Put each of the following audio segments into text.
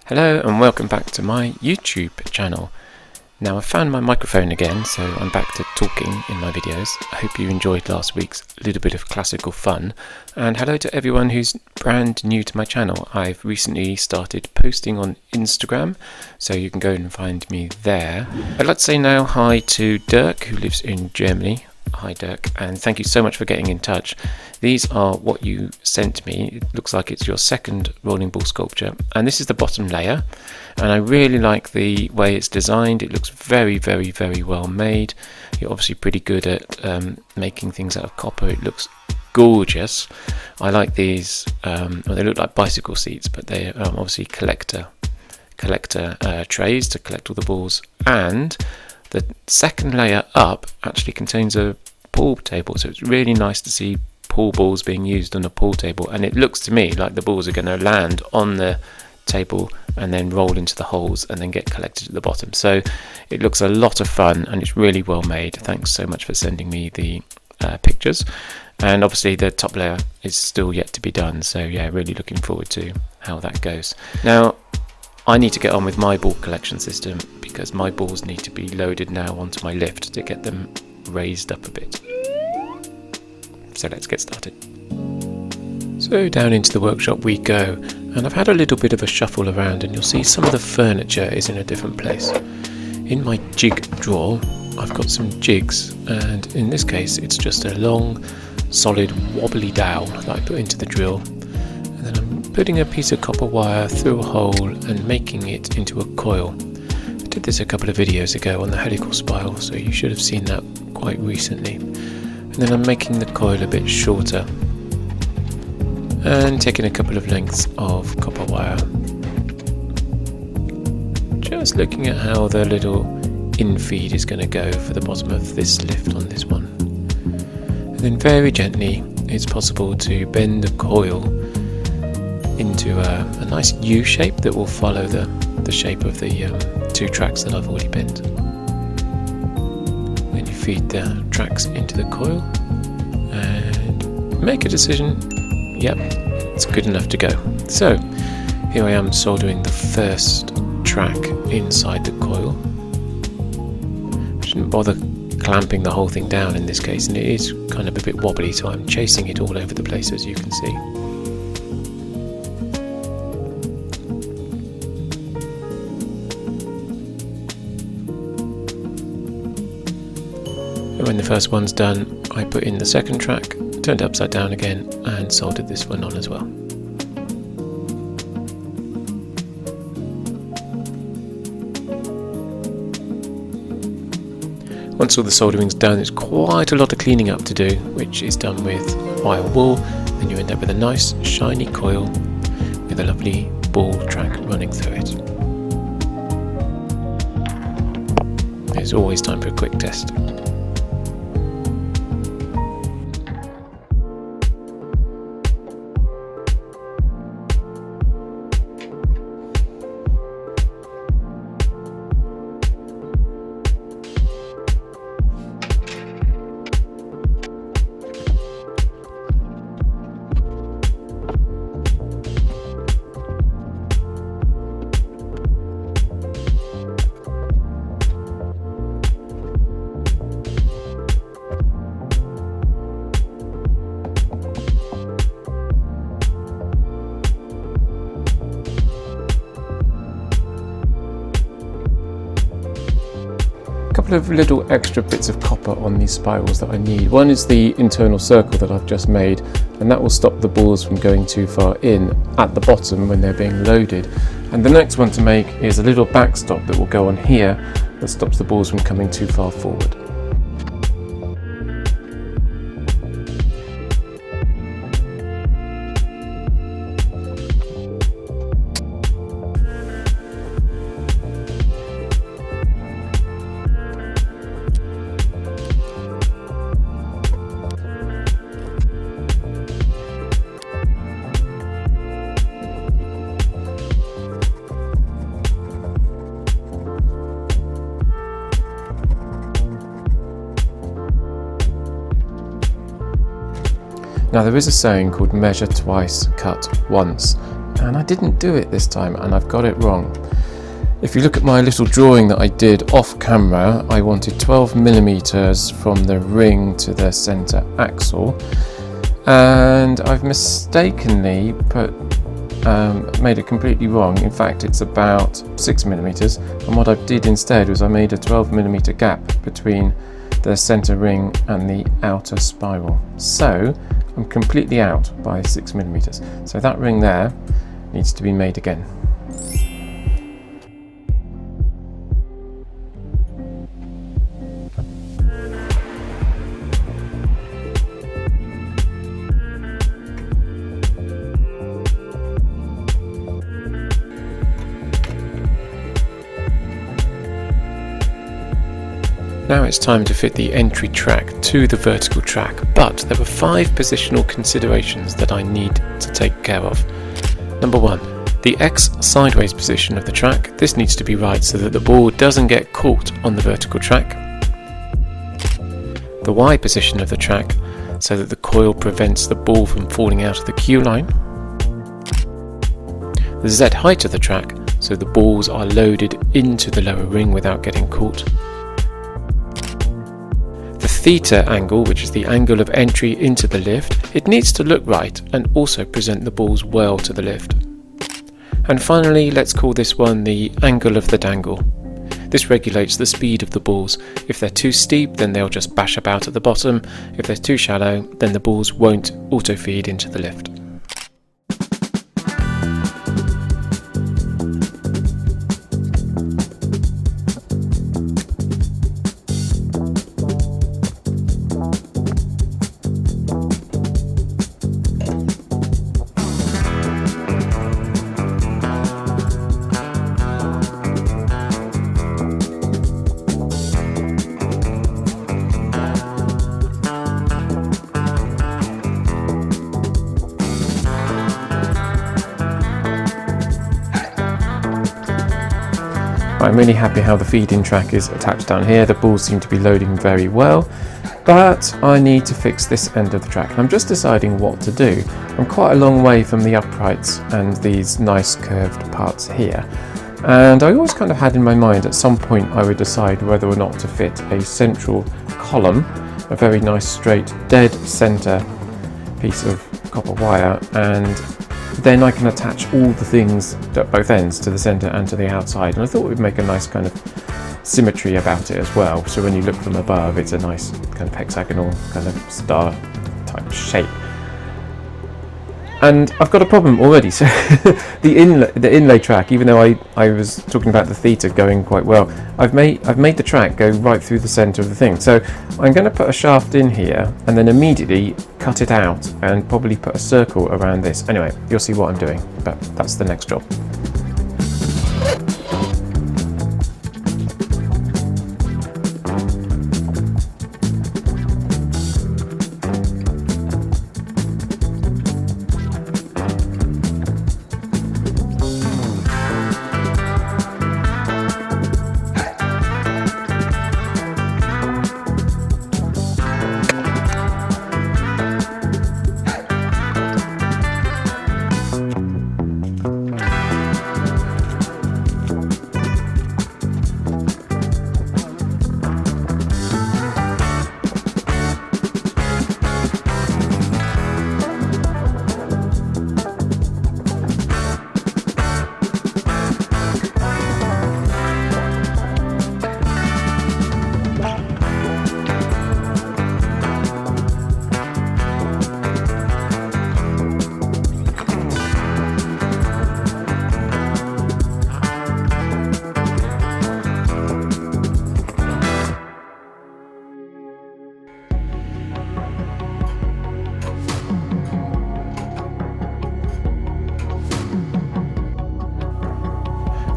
Hello and welcome back to my YouTube channel. Now I've found my microphone again, so I'm back to talking in my videos. I hope you enjoyed last week's little bit of classical fun. And hello to everyone who's brand new to my channel. I've recently started posting on Instagram, so you can go and find me there. I'd like to say now hi to Dirk, who lives in Germany. Hi Dirk, and thank you so much for getting in touch. These are what you sent me. It looks like it's your second rolling ball sculpture, and this is the bottom layer, and I really like the way it's designed. It looks very well made. You're obviously pretty good at making things out of copper. It looks gorgeous. I like these. Well, they look like bicycle seats, but they're obviously collector trays to collect all the balls. And the second layer up actually contains a pool table, so it's really nice to see pool balls being used on a pool table, and it looks to me like the balls are going to land on the table and then roll into the holes and then get collected at the bottom. So it looks a lot of fun and it's really well made. Thanks so much for sending me the pictures, and obviously the top layer is still yet to be done, so yeah, really looking forward to how that goes. Now I need to get on with my ball collection system because my balls need to be loaded now onto my lift to get them raised up a bit. So let's get started. So down into the workshop we go, and I've had a little bit of a shuffle around, and you'll see some of the furniture is in a different place. In my jig drawer I've got some jigs, and in this case it's just a long solid wobbly dowel that I put into the drill, and then I'm putting a piece of copper wire through a hole and making it into a coil. I did this a couple of videos ago on the helical spiral, so you should have seen that quite recently. And then I'm making the coil a bit shorter and taking a couple of lengths of copper wire. Just looking at how the little infeed is going to go for the bottom of this lift on this one. And then very gently it's possible to bend the coil into a nice U shape that will follow the shape of the two tracks that I've already bent. Then you feed the tracks into the coil and make a decision. Yep, it's good enough to go. So here I am soldering the first track inside the coil. Shouldn't bother clamping the whole thing down in this case, and it is kind of a bit wobbly, so I'm chasing it all over the place, as you can see. When the first one's done, I put in the second track, turned it upside down again, and soldered this one on as well. Once all the soldering's done, it's quite a lot of cleaning up to do, which is done with wire wool. Then you end up with a nice shiny coil with a lovely ball track running through it. There's always time for a quick test. Couple of little extra bits of copper on these spirals that I need. One is the internal circle that I've just made, and that will stop the balls from going too far in at the bottom when they're being loaded. And the next one to make is a little backstop that will go on here that stops the balls from coming too far forward. Now there is a saying called measure twice, cut once, and I didn't do it this time, and I've got it wrong. If you look at my little drawing that I did off camera, I wanted 12mm from the ring to the centre axle, and I've mistakenly made it completely wrong. In fact, it's about 6mm, and what I did instead was I made a 12mm gap between the centre ring and the outer spiral. So I'm completely out by 6mm. So that ring there needs to be made again. Now it's time to fit the entry track to the vertical track, but there were 5 positional considerations that I need to take care of. Number 1, the X sideways position of the track. This needs to be right so that the ball doesn't get caught on the vertical track. The Y position of the track, so that the coil prevents the ball from falling out of the cue line. The Z height of the track, so the balls are loaded into the lower ring without getting caught. The theta angle, which is the angle of entry into the lift, it needs to look right and also present the balls well to the lift. And finally, let's call this one the angle of the dangle. This regulates the speed of the balls. If they're too steep, then they'll just bash about at the bottom. If they're too shallow, then the balls won't auto-feed into the lift. I'm really happy how the feed-in track is attached down here. The balls seem to be loading very well, but I need to fix this end of the track. And I'm just deciding what to do. I'm quite a long way from the uprights and these nice curved parts here. And I always kind of had in my mind at some point I would decide whether or not to fit a central column, a very nice straight dead center piece of copper wire, and then I can attach all the things at both ends to the centre and to the outside, and I thought it would make a nice kind of symmetry about it as well, so when you look from above it's a nice kind of hexagonal kind of star type shape. And I've got a problem already. So the inlay track, even though I was talking about the theta going quite well, I've made the track go right through the centre of the thing. So I'm going to put a shaft in here and then immediately cut it out and probably put a circle around this. Anyway, you'll see what I'm doing, but that's the next job.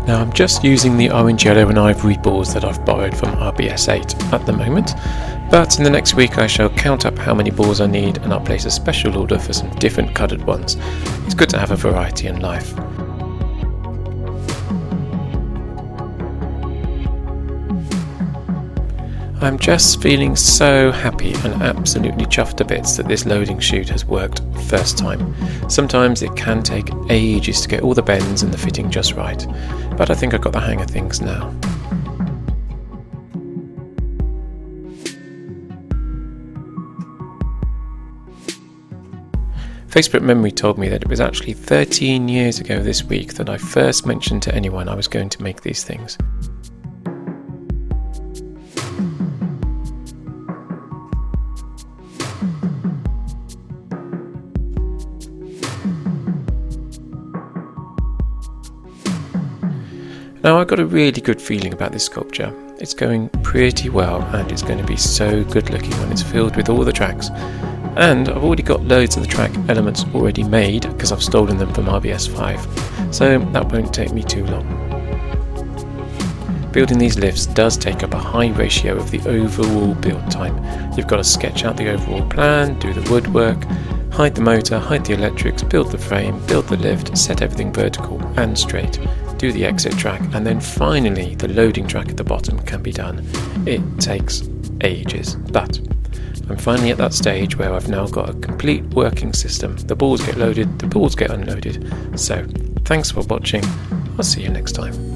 Now I'm just using the orange, yellow and ivory balls that I've borrowed from RBS9 at the moment, but in the next week I shall count up how many balls I need and I'll place a special order for some different coloured ones. It's good to have a variety in life. I'm just feeling so happy and absolutely chuffed to bits that this loading chute has worked first time. Sometimes it can take ages to get all the bends and the fitting just right, but I think I've got the hang of things now. Facebook memory told me that it was actually 13 years ago this week that I first mentioned to anyone I was going to make these things. Now I got a really good feeling about this sculpture. It's going pretty well and it's going to be so good looking when it's filled with all the tracks. And I've already got loads of the track elements already made because I've stolen them from RBS9, so that won't take me too long. Building these lifts does take up a high ratio of the overall build time. You've got to sketch out the overall plan, do the woodwork, hide the motor, hide the electrics, build the frame, build the lift, set everything vertical and straight, do the exit track, and then finally the loading track at the bottom can be done. It takes ages, but I'm finally at that stage where I've now got a complete working system. The balls get loaded, the balls get unloaded. So thanks for watching. I'll see you next time.